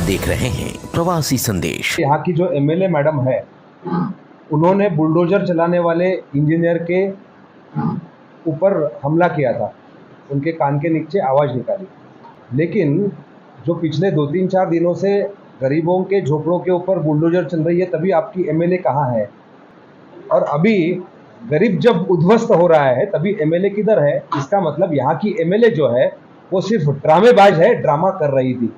देख रहे हैं प्रवासी संदेश। यहाँ की जो एमएलए मैडम है, उन्होंने बुलडोजर चलाने वाले इंजीनियर के ऊपर हमला किया था, उनके कान के नीचे आवाज़ निकाली। लेकिन जो पिछले 2-3-4 दिनों से गरीबों के झोपड़ों के ऊपर बुलडोजर चल रही है, तभी आपकी एमएलए कहाँ है? और अभी गरीब जब उद्ध्वस्त हो रहा है तभी एमएलए किधर है? इसका मतलब यहाँ की एमएलए जो है वो सिर्फ ड्रामेबाज है, ड्रामा कर रही थी।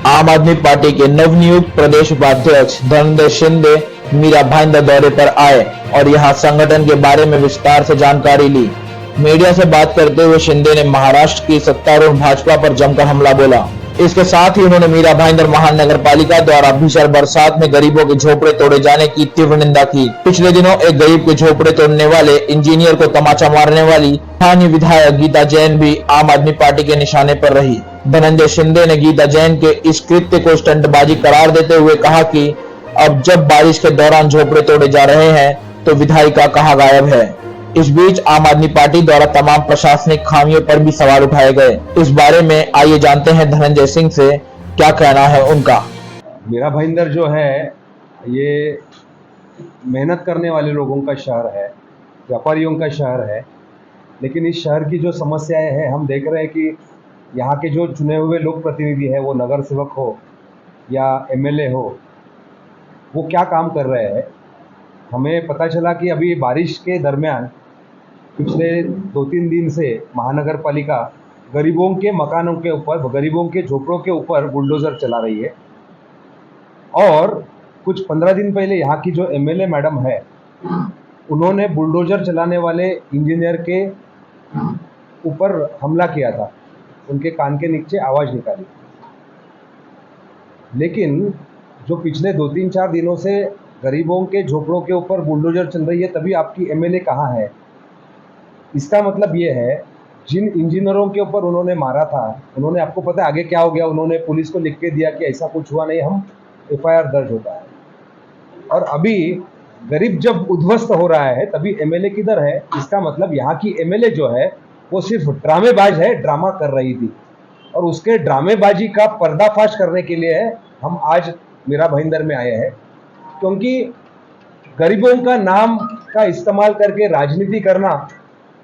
आम आदमी पार्टी के नवनियुक्त प्रदेश उपाध्यक्ष धनंजय शिंदे मीरा भाईंदर दौरे पर आए और यहां संगठन के बारे में विस्तार से जानकारी ली। मीडिया से बात करते हुए शिंदे ने महाराष्ट्र की सत्तारूढ़ भाजपा पर जमकर हमला बोला। इसके साथ ही उन्होंने मीरा भाईंदर महानगर पालिका द्वारा भीषण बरसात में गरीबों के झोपड़े तोड़े जाने की तीव्र निंदा की। पिछले दिनों एक गरीब के झोपड़े तोड़ने वाले इंजीनियर को तमाचा मारने वाली स्थानीय विधायक गीता जैन भी आम आदमी पार्टी के निशाने पर रही। धनंजय शिंदे ने गीता जैन के इस कृत्य को स्टंटबाजी करार देते हुए कहा कि अब जब बारिश के दौरान झोपड़े तोड़े जा रहे हैं तो विधायिका कहाँ गायब है। इस बीच आम आदमी पार्टी द्वारा तमाम प्रशासनिक खामियों पर भी सवाल उठाए गए। इस बारे में आइए जानते हैं धनंजय सिंह से क्या कहना है उनका। मीरा भाईंदर जो है ये मेहनत करने वाले लोगों का शहर है, व्यापारियों का शहर है, लेकिन इस शहर की जो समस्याएं हैं हम देख रहे हैं कि यहाँ के जो चुने हुए लोक प्रतिनिधि हैं, वो नगर सेवक हो या एमएलए हो, वो क्या काम कर रहे हैं। हमें पता चला कि अभी बारिश के दरमियान पिछले 2-3 दिन से महानगर पालिका गरीबों के मकानों के ऊपर, गरीबों के झोपड़ों के ऊपर बुलडोज़र चला रही है। और कुछ 15 दिन पहले यहाँ की जो एमएलए मैडम है, उन्होंने बुलडोज़र चलाने वाले इंजीनियर के ऊपर हमला किया था, उनके कान के नीचे आवाज़ निकाली। लेकिन जो पिछले 2-3-4 दिनों से गरीबों के झोपड़ों के ऊपर बुलडोज़र चल रही है, तभी आपकी एमएलए कहाँ है? इसका मतलब ये है, जिन इंजीनियरों के ऊपर उन्होंने मारा था, उन्होंने, आपको पता है आगे क्या हो गया? उन्होंने पुलिस को लिख के दिया कि ऐसा कुछ हुआ नहीं, हम एफआईआर दर्ज होता है। और अभी गरीब जब उद्ध्वस्त हो रहा है तभी एमएलए किधर है? इसका मतलब यहाँ की एमएलए जो है वो सिर्फ ड्रामेबाज है, ड्रामा कर रही थी। और उसके ड्रामेबाजी का पर्दाफाश करने के लिए हम आज मीरा भाईंदर में आए हैं, क्योंकि गरीबों का नाम का इस्तेमाल करके राजनीति करना,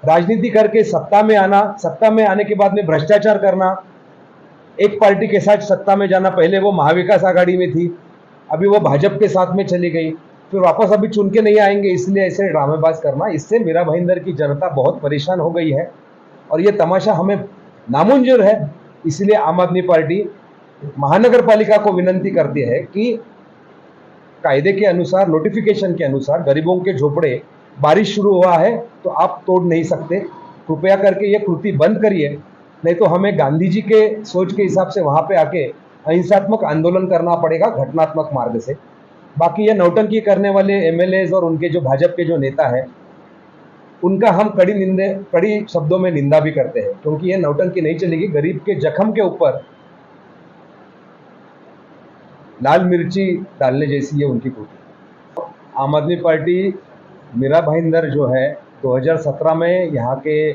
राजनीति करके सत्ता में आना, सत्ता में आने के बाद में भ्रष्टाचार करना, एक पार्टी के साथ सत्ता में जाना। पहले वो महाविकास आघाड़ी में थी, अभी वो भाजपा के साथ में चली गई, फिर वापस अभी चुन के नहीं आएंगे, इसलिए ऐसे ड्रामेबाज करना, इससे मीरा भाईंदर की जनता बहुत परेशान हो गई है। और ये तमाशा हमें नामंजूर है। इसलिए आम आदमी पार्टी महानगर पालिका को विनंती करती है कि कायदे के अनुसार, नोटिफिकेशन के अनुसार गरीबों के झोपड़े, बारिश शुरू हुआ है तो आप तोड़ नहीं सकते, कृपया करके ये कृति बंद करिए, नहीं तो हमें गांधी जी के सोच के हिसाब से वहाँ पे आके अहिंसात्मक आंदोलन करना पड़ेगा, घटनात्मक मार्ग से। बाकी ये नौटंकी करने वाले एमएलए और उनके जो भाजपा के जो नेता हैं, उनका हम कड़ी शब्दों में निंदा भी करते हैं, क्योंकि ये नौटंकी नहीं चलेगी। गरीब के जख्म के ऊपर लाल मिर्ची डालने जैसी ये उनकी कृति। आम आदमी पार्टी मीरा भाईंदर जो है 2017 में यहाँ के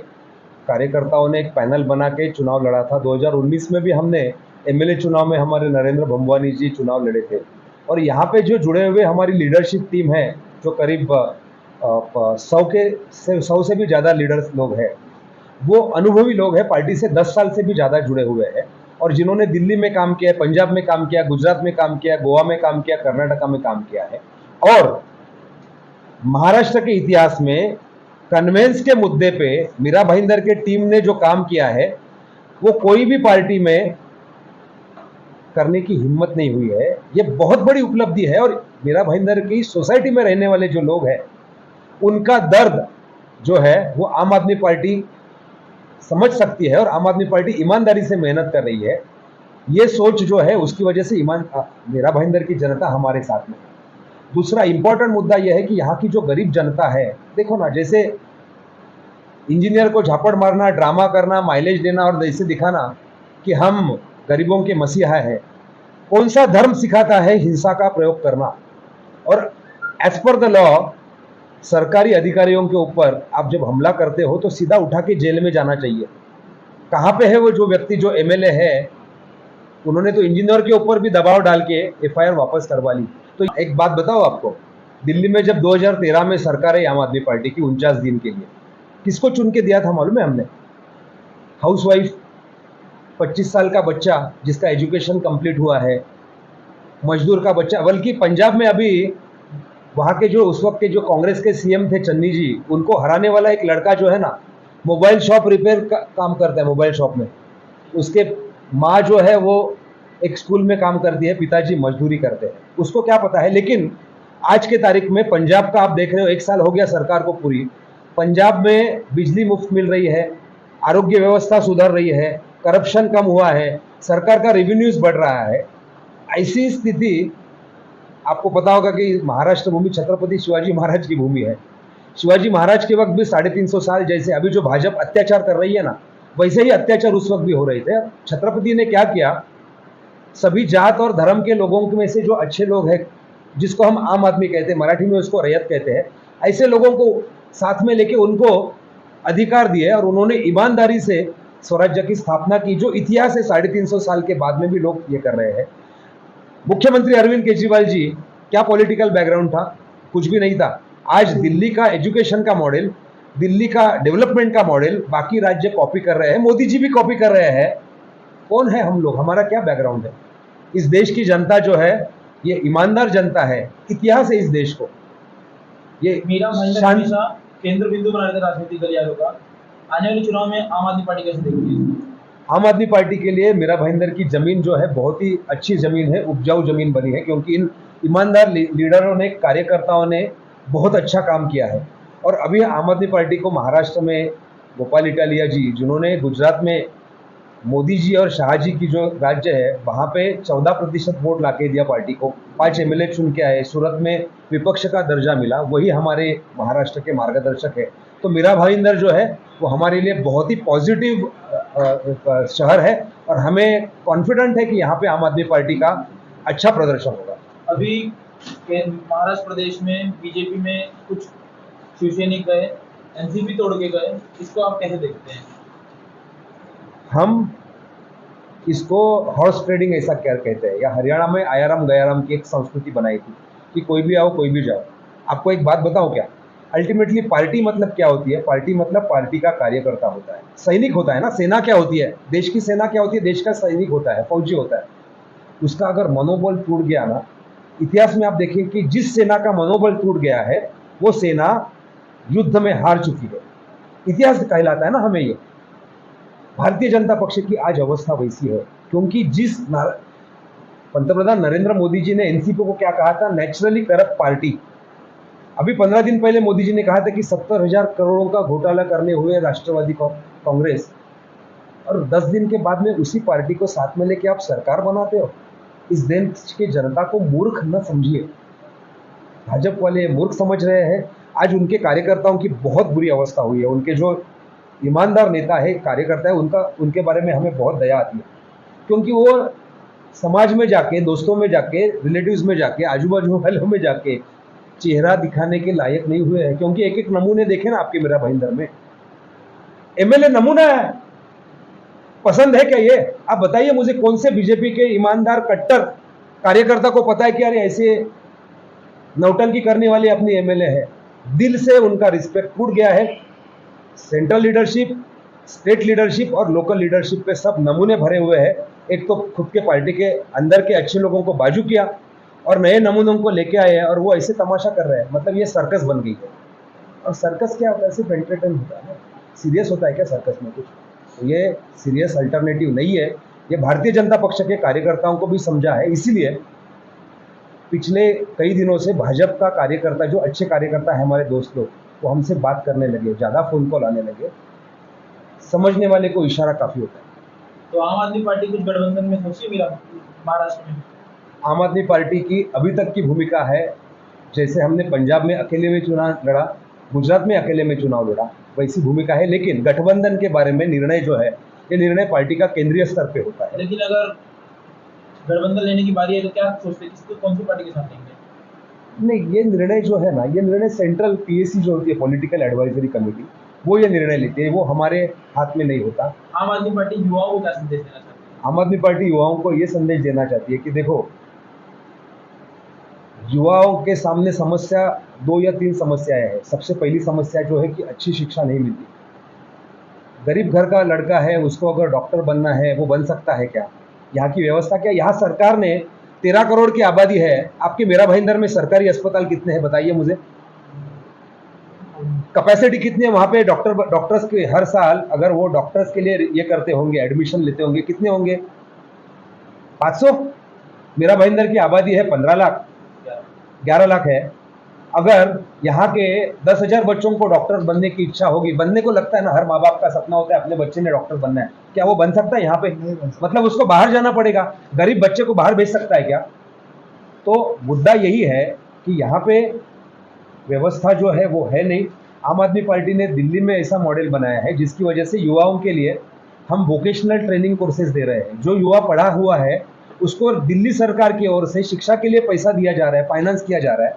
कार्यकर्ताओं ने एक पैनल बना के चुनाव लड़ा था। 2019 में भी हमने एमएलए चुनाव में हमारे नरेंद्र भंभवानी जी चुनाव लड़े थे। और यहाँ पे जो जुड़े हुए हमारी लीडरशिप टीम है, जो करीब 100 से भी ज़्यादा लीडर्स लोग हैं, वो अनुभवी लोग हैं, पार्टी से 10 साल से भी ज़्यादा जुड़े हुए हैं, और जिन्होंने दिल्ली में काम किया है, पंजाब में काम किया, गुजरात में काम किया, गोवा में काम किया, कर्नाटका में काम किया है। और महाराष्ट्र के इतिहास में कन्वेंस के मुद्दे पे मीरा भाईंदर के टीम ने जो काम किया है वो कोई भी पार्टी में करने की हिम्मत नहीं हुई है। ये बहुत बड़ी उपलब्धि है। और मीरा भाईंदर की सोसाइटी में रहने वाले जो लोग हैं, उनका दर्द जो है वो आम आदमी पार्टी समझ सकती है, और आम आदमी पार्टी ईमानदारी से मेहनत कर रही है। ये सोच जो है उसकी वजह से मीरा भाईंदर की जनता हमारे साथ में है। दूसरा इंपॉर्टेंट मुद्दा यह है कि यहाँ की जो गरीब जनता है, देखो ना, जैसे इंजीनियर को झापड़ मारना, ड्रामा करना, माइलेज देना और ऐसे दिखाना कि हम गरीबों के मसीहा है। कौन सा धर्म सिखाता है हिंसा का प्रयोग करना? और एज पर द लॉ सरकारी अधिकारियों के ऊपर आप जब हमला करते हो तो सीधा उठा के जेल में जाना चाहिए। कहाँ पे है वो जो व्यक्ति जो एमएलए है? उन्होंने तो इंजीनियर के ऊपर भी दबाव डाल के एफआईआर वापस करवा ली। तो एक बात बताओ आपको, दिल्ली में जब 2013 में सरकार है आम आदमी पार्टी की 49 दिन के लिए, किसको चुन के दिया था मालूम है हमने? हाउसवाइफ, 25 साल का बच्चा जिसका एजुकेशन कंप्लीट हुआ है, मजदूर का बच्चा। बल्कि पंजाब में अभी वहाँ के जो उस वक्त के जो कांग्रेस के सीएम थे चन्नी जी, उनको हराने वाला एक लड़का जो है ना, मोबाइल शॉप रिपेयर का काम करता है। मोबाइल शॉप में उसके माँ जो है वो एक स्कूल में काम करती है, पिताजी मजदूरी करते हैं। उसको क्या पता है? लेकिन आज के तारीख में पंजाब का आप देख रहे हो, 1 साल हो गया सरकार को पूरी। पंजाब में बिजली मुफ्त मिल रही है, आरोग्य व्यवस्था सुधर रही है, करप्शन कम हुआ है, सरकार का रेवेन्यूज बढ़ रहा है। ऐसी स्थिति, आपको पता होगा कि महाराष्ट्र भूमि छत्रपति शिवाजी महाराज की भूमि है। शिवाजी महाराज के वक्त भी 350 साल जैसे अभी जो भाजपा अत्याचार कर रही है ना, वैसे ही अत्याचार उस वक्त भी हो रहे थे। छत्रपति ने क्या किया, सभी जात और धर्म के लोगों में से जो अच्छे लोग हैं, जिसको हम आम आदमी कहते हैं, मराठी में उसको रैयत कहते हैं, ऐसे लोगों को साथ में लेके उनको अधिकार दिए और उन्होंने ईमानदारी से स्वराज्य की स्थापना की। जो इतिहास है 350 साल के बाद में भी लोग ये कर रहे हैं। मुख्यमंत्री अरविंद केजरीवाल जी, क्या पॉलिटिकल बैकग्राउंड था? कुछ भी नहीं था। आज दिल्ली का एजुकेशन का मॉडल, दिल्ली का डेवलपमेंट का मॉडल बाकी राज्य कॉपी कर रहे हैं, मोदी जी भी कॉपी कर रहे हैं। कौन है हम लोग? हमारा क्या बैकग्राउंड है? इस देश की जनता जो है ये ईमानदार जनता है, इतिहास है इस देश को। ये मीरा भाईंदर हमेशा केंद्र बिंदु बना रहते राजनीतिक गलियारों का। आने वाले चुनाव में आम आदमी पार्टी कैसे देखती है? आम आदमी पार्टी के लिए मीरा भाईंदर की जमीन जो है बहुत ही अच्छी जमीन है, उपजाऊ जमीन बनी है, क्योंकि इन ईमानदार लीडरों ने, कार्यकर्ताओं ने बहुत अच्छा काम किया है। और अभी आम आदमी पार्टी को महाराष्ट्र में गोपाल इटालिया जी, जिन्होंने गुजरात में मोदी जी और शाह जी की जो राज्य है वहाँ पे 14% वोट लाके दिया पार्टी को, 5 एमएलए चुन के आए, सूरत में विपक्ष का दर्जा मिला, वही हमारे महाराष्ट्र के मार्गदर्शक है। तो मीरा भाईंदर जो है वो हमारे लिए बहुत ही पॉजिटिव शहर है और हमें कॉन्फिडेंट है कि यहाँ पे आम आदमी पार्टी का अच्छा प्रदर्शन होगा। अभी महाराष्ट्र प्रदेश में बीजेपी में कुछ शिवसैनिक गए, एनसीपी तोड़ के गए, इसको आप कैसे देखते हैं? हम इसको हॉर्स ट्रेडिंग ऐसा क्या कहते हैं, या हरियाणा में आयाराम गयाराम की एक संस्कृति बनाई थी कि कोई भी आओ कोई भी जाओ। आपको एक बात बताऊं क्या, अल्टीमेटली पार्टी मतलब क्या होती है? पार्टी मतलब पार्टी का कार्यकर्ता होता है, सैनिक होता है ना। सेना क्या होती है? देश की सेना क्या होती है? देश का सैनिक होता है, फौजी होता है। उसका अगर मनोबल टूट गया ना, इतिहास में आप देखें कि जिस सेना का मनोबल टूट गया है वो सेना युद्ध में हार चुकी है। इतिहास कहलाता है ना हमें ये। भारतीय जनता पक्ष की आज अवस्था वैसी है क्योंकि जिस पंतप्रधान नरेंद्र मोदी जी ने एनसीपी को क्या कहा था, नेचुरली करप्ट पार्टी। अभी 15 दिन पहले मोदी जी ने कहा था कि 70,000 करोड़ों का घोटाला करने हुए राष्ट्रवादी कांग्रेस, और 10 दिन के बाद में उसी पार्टी को साथ में लेके आप सरकार बनाते हो। इस देश की जनता को मूर्ख न समझिए। भाजपा वाले मूर्ख समझ रहे हैं। आज उनके कार्यकर्ताओं की बहुत बुरी अवस्था हुई है। उनके जो ईमानदार नेता है, कार्यकर्ता है, उनके बारे में हमें बहुत दया आती है, क्योंकि वो समाज में जाके, दोस्तों में जाके, रिलेटिव्स में जाके, आजू बाजू वालों में जाके चेहरा दिखाने के लायक नहीं हुए हैं। क्योंकि एक एक नमूने देखे ना आपके मीरा भाईंदर में, एमएलए नमूना है। पसंद है क्या ये? आप बताइए मुझे, कौन से बीजेपी के ईमानदार कट्टर कार्यकर्ता को पता है कि यार ऐसे नौटंकी करने वाले अपनी एमएलए है? दिल से उनका रिस्पेक्ट टूट गया है। सेंट्रल लीडरशिप, स्टेट लीडरशिप और लोकल लीडरशिप पे सब नमूने भरे हुए हैं। एक तो खुद के पार्टी के अंदर के अच्छे लोगों को बाजू किया और नए नमूनों को लेके आए हैं और वो ऐसे तमाशा कर रहे हैं। मतलब ये सर्कस बन गई है। और सर्कस क्या होता है? सिर्फ एंटरटेन होता है। सीरियस होता है क्या सर्कस में कुछ? तो ये सीरियस अल्टरनेटिव नहीं है। ये भारतीय जनता पक्ष के कार्यकर्ताओं को भी समझा है। इसीलिए पिछले कई दिनों से भाजपा का कार्यकर्ता, जो अच्छे कार्यकर्ता है हमारे दोस्त लोग, वो हमसे बात करने लगे, ज़्यादा फोन कॉल आने लगे। समझने वाले को इशारा काफ़ी होता है। तो आम आदमी पार्टी कुछ गठबंधन में सोची मेरा महाराष्ट्र में? आम आदमी पार्टी की अभी तक की भूमिका है, जैसे हमने पंजाब में अकेले में चुनाव लड़ा, गुजरात में अकेले में चुनाव लड़ा, वैसी भूमिका है। लेकिन गठबंधन के बारे में निर्णय जो है, ये निर्णय पार्टी का केंद्रीय स्तर पे होता है। लेकिन अगर गठबंधन लेने की बारी है तो क्या सोचते हैं किसको कौन सी पार्टी के साथ लेंगे? नहीं, ये निर्णय जो है ना, ये निर्णय सेंट्रल पीएसी जो होती है, पॉलिटिकल एडवाइजरी कमेटी, वो ये निर्णय लेती है, वो हमारे हाथ में नहीं होता। आम आदमी पार्टी युवाओं को क्या संदेश देना चाहती है? आम आदमी पार्टी युवाओं को ये संदेश देना चाहती है कि देखो, युवाओं के सामने समस्या 2 या 3 समस्याएं हैं। सबसे पहली समस्या जो है कि अच्छी शिक्षा नहीं मिलती। गरीब घर का लड़का है, उसको अगर डॉक्टर बनना है, वो बन सकता है क्या? यहाँ की व्यवस्था क्या? यहाँ सरकार ने 13 करोड़ की आबादी है, आपके मेरा भाईंदर में सरकारी अस्पताल कितने हैं बताइए मुझे? कैपेसिटी कितनी है वहाँ पे? डॉक्टर्स के हर साल अगर वो डॉक्टर्स के लिए ये करते होंगे, एडमिशन लेते होंगे, कितने होंगे? 500? मेरा भाईंदर की आबादी है 15 लाख, 11 लाख है। अगर यहाँ के 10,000 बच्चों को डॉक्टर बनने की इच्छा होगी, बनने को लगता है ना, हर माँ बाप का सपना होता है अपने बच्चे ने डॉक्टर बनना है, क्या वो बन सकता है यहाँ पे? मतलब उसको बाहर जाना पड़ेगा। गरीब बच्चे को बाहर भेज सकता है क्या? तो मुद्दा यही है कि यहाँ पे व्यवस्था जो है वो है नहीं। आम आदमी पार्टी ने दिल्ली में ऐसा मॉडल बनाया है जिसकी वजह से युवाओं के लिए हम वोकेशनल ट्रेनिंग कोर्सेज दे रहे हैं। जो युवा पढ़ा हुआ है उसको दिल्ली सरकार की ओर से शिक्षा के लिए पैसा दिया जा रहा है, फाइनेंस किया जा रहा है।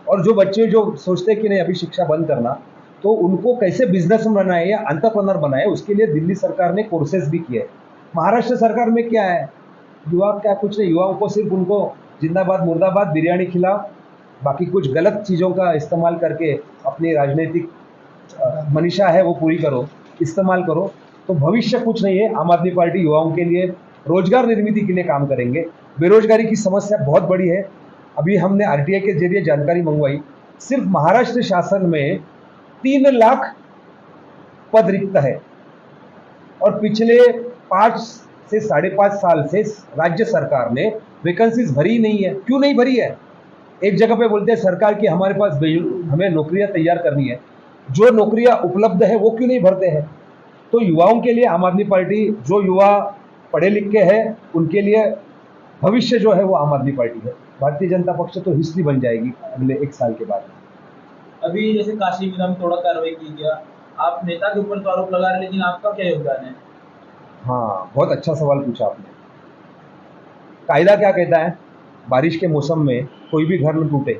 और जो बच्चे जो सोचते हैं कि नहीं अभी शिक्षा बंद करना, तो उनको कैसे बिजनेसमैन बनाए या एंटरप्रेन्योर बनाए, उसके लिए दिल्ली सरकार ने कोर्सेज भी किए। महाराष्ट्र सरकार में क्या है, युवा क्या कुछ नहीं, युवाओं को सिर्फ उनको जिंदाबाद मुर्दाबाद बिरयानी खिलाओ, बाकी कुछ गलत चीज़ों का इस्तेमाल करके अपनी राजनीतिक मनीषा है वो पूरी करो, इस्तेमाल करो। तो भविष्य कुछ नहीं है। आम आदमी पार्टी युवाओं के लिए रोजगार निर्मित के लिए काम करेंगे। बेरोजगारी की समस्या बहुत बड़ी है। अभी हमने आरटीआई के जरिए जानकारी मंगवाई, सिर्फ महाराष्ट्र शासन में 3 लाख पद रिक्त है और पिछले 5 से 5.5 साल से राज्य सरकार ने वैकेंसीज भरी ही नहीं है। क्यों नहीं भरी है? एक जगह पे बोलते हैं सरकार की हमारे पास हमें नौकरियां तैयार करनी है, जो नौकरियां उपलब्ध है वो क्यों नहीं भरते हैं? तो युवाओं के लिए आम आदमी पार्टी, जो युवा पढ़े लिखे हैं उनके लिए भविष्य जो है वो आम आदमी पार्टी है। भारतीय जनता पक्ष तो हिस्ट्री बन जाएगी अगले 1 साल के बाद। अभी जैसे काशी विधान थोड़ा कार्रवाई की गया, आप नेता के ऊपर तो आरोप लगा रहे हैं, लेकिन आपका क्या योगदान है? हाँ, बहुत अच्छा सवाल पूछा आपने। कायदा क्या कहता है? बारिश के मौसम में कोई भी घर न टूटे।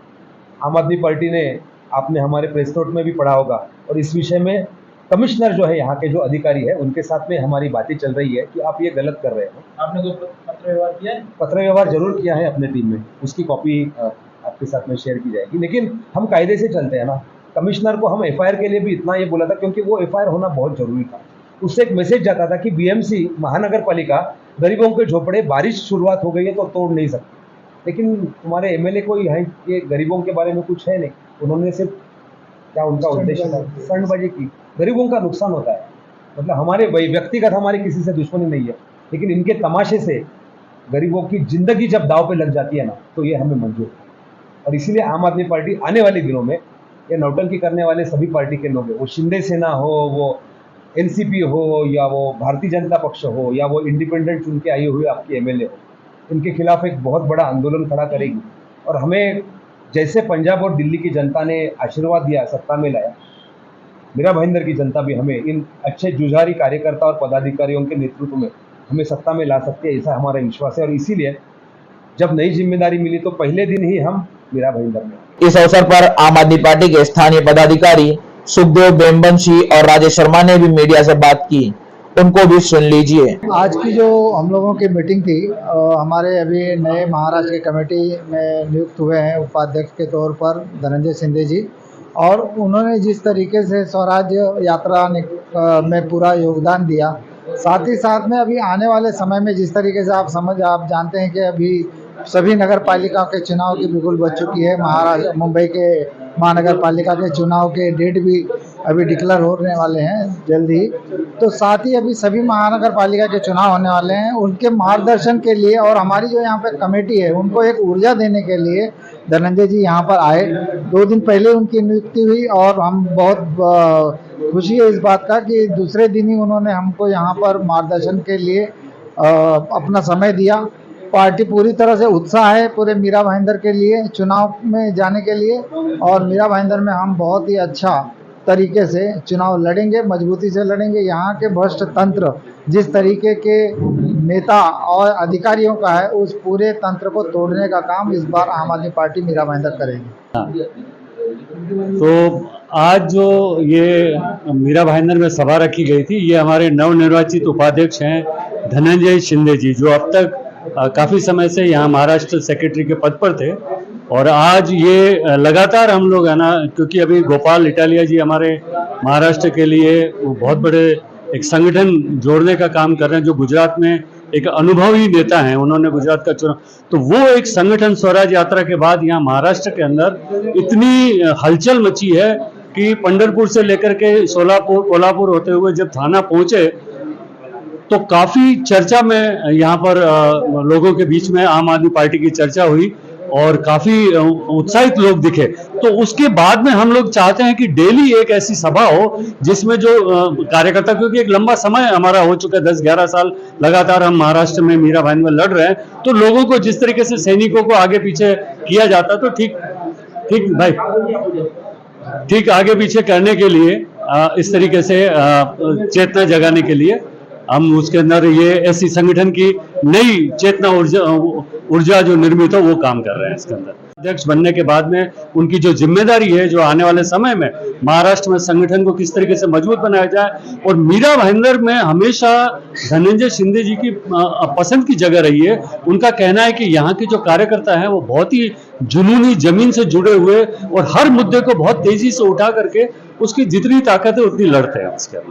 आम आदमी पार्टी ने, आपने हमारे प्रेस नोट में भी पढ़ा होगा, और इस विषय में कमिश्नर जो है यहाँ के जो अधिकारी है उनके साथ में हमारी बातें चल रही है कि आप ये गलत कर रहे हो। आपने कोई पत्र व्यवहार किया है? पत्र व्यवहार जरूर किया है अपने टीम में, उसकी कॉपी आपके साथ में शेयर की जाएगी। लेकिन हम कायदे से चलते हैं ना। कमिश्नर को हम एफआईआर के लिए भी इतना ये बोला था क्योंकि वो एफआईआर होना बहुत जरूरी था। उससे एक मैसेज जाता था कि बीएमसी महानगर पालिका गरीबों के झोपड़े, बारिश शुरुआत हो गई है तो तोड़ नहीं सकती। लेकिन तुम्हारे एमएलए को यहाँ के गरीबों के बारे में कुछ है नहीं। उन्होंने सिर्फ क्या उनका उद्देश्य था, स्टंटबाजी की। गरीबों का नुकसान होता है, मतलब हमारे व्यक्तिगत हमारे किसी से दुश्मनी नहीं है, लेकिन इनके तमाशे से गरीबों की जिंदगी जब दाव पे लग जाती है ना, तो ये हमें मंजूर है। और इसीलिए आम आदमी पार्टी आने वाले दिनों में, ये नौटंकी करने वाले सभी पार्टी के लोग हैं, वो शिंदे सेना हो, वो एनसीपी हो, या वो भारतीय जनता पक्ष हो, या वो इंडिपेंडेंट चुन के आए हुए आपके एमएलए हो, इनके खिलाफ एक बहुत बड़ा आंदोलन खड़ा करेगी। और हमें जैसे पंजाब और दिल्ली की जनता ने आशीर्वाद दिया, सत्ता में लाया, मेरा भाईंदर की जनता भी हमें इन अच्छे जुझारी कार्यकर्ता और पदाधिकारियों के नेतृत्व में हमें सत्ता में ला सकती है, ऐसा हमारा विश्वास है। और इसीलिए जब नई जिम्मेदारी मिली तो पहले दिन ही हम मेरा भाईंदर में। इस अवसर पर आम आदमी पार्टी के स्थानीय पदाधिकारी सुखदेव बेम्बंशी और राजेश शर्मा ने भी मीडिया से बात की, उनको भी सुन लीजिए। आज की जो हम लोगों की मीटिंग थी, हमारे अभी नए महाराष्ट्र की कमेटी में नियुक्त हुए हैं उपाध्यक्ष के तौर पर धनंजय शिंदे जी, और उन्होंने जिस तरीके से स्वराज्य यात्रा में पूरा योगदान दिया, साथ ही साथ में अभी आने वाले समय में जिस तरीके से आप जानते हैं कि अभी सभी नगर पालिका के चुनाव की बिल्कुल बच चुकी है। महाराष्ट्र मुंबई के महानगर पालिका के चुनाव के डेट भी अभी डिक्लेयर होने वाले हैं जल्द ही। तो साथ ही अभी सभी महानगर पालिका के चुनाव होने वाले हैं, उनके मार्गदर्शन के लिए और हमारी जो यहाँ पे कमेटी है उनको एक ऊर्जा देने के लिए धनंजय जी यहाँ पर आए। 2 दिन पहले उनकी नियुक्ति हुई और हम बहुत खुशी है इस बात का कि दूसरे दिन ही उन्होंने हमको यहाँ पर मार्गदर्शन के लिए अपना समय दिया। पार्टी पूरी तरह से उत्साह है पूरे मीरा भाईंदर के लिए चुनाव में जाने के लिए, और मीरा भाईंदर में हम बहुत ही अच्छा तरीके से चुनाव लड़ेंगे, मजबूती से लड़ेंगे। यहाँ के भ्रष्ट तंत्र जिस तरीके के नेता और अधिकारियों का है, उस पूरे तंत्र को तोड़ने का काम इस बार आम आदमी पार्टी मीरा भाईंदर करेगी। तो आज जो ये मीरा भाईंदर में सभा रखी गई थी, ये हमारे नवनिर्वाचित उपाध्यक्ष हैं धनंजय शिंदे जी, जो अब तक काफ़ी समय से यहाँ महाराष्ट्र सेक्रेटरी के पद पर थे। और आज ये लगातार हम लोग है ना, क्योंकि अभी गोपाल इटालिया जी हमारे महाराष्ट्र के लिए बहुत बड़े एक संगठन जोड़ने का काम कर रहे हैं, जो गुजरात में एक अनुभवी नेता हैं, उन्होंने गुजरात का चुनाव, तो वो एक संगठन स्वराज यात्रा के बाद यहाँ महाराष्ट्र के अंदर इतनी हलचल मची है कि पंढरपुर से लेकर के सोलापुर कोल्हापुर होते हुए जब थाना पहुंचे तो काफी चर्चा में यहाँ पर लोगों के बीच में आम आदमी पार्टी की चर्चा हुई और काफी उत्साहित लोग दिखे। तो उसके बाद में हम लोग चाहते हैं कि डेली एक ऐसी सभा हो जिसमें जो कार्यकर्ता, क्योंकि एक लंबा समय हमारा हो चुका है, 10-11 साल लगातार हम महाराष्ट्र में मीरा भाईंदर में लड़ रहे हैं, तो लोगों को जिस तरीके से सैनिकों को आगे पीछे किया जाता, तो ठीक आगे पीछे करने के लिए इस तरीके से चेतना जगाने के लिए हम उसके अंदर ये ऐसी संगठन की नई चेतना ऊर्जा जो निर्मित हो वो काम कर रहे हैं इसके अंदर। अध्यक्ष बनने के बाद में उनकी जो जिम्मेदारी है, जो आने वाले समय में महाराष्ट्र में संगठन को किस तरीके से मजबूत बनाया जाए, और मीरा भाईंदर में हमेशा धनंजय शिंदे जी की पसंद की जगह रही है। उनका कहना है कि यहाँ के जो कार्यकर्ता हैं वो बहुत ही जुनूनी, जमीन से जुड़े हुए और हर मुद्दे को बहुत तेजी से उठा करके उसकी जितनी ताकत है उतनी लड़ते हैं उसके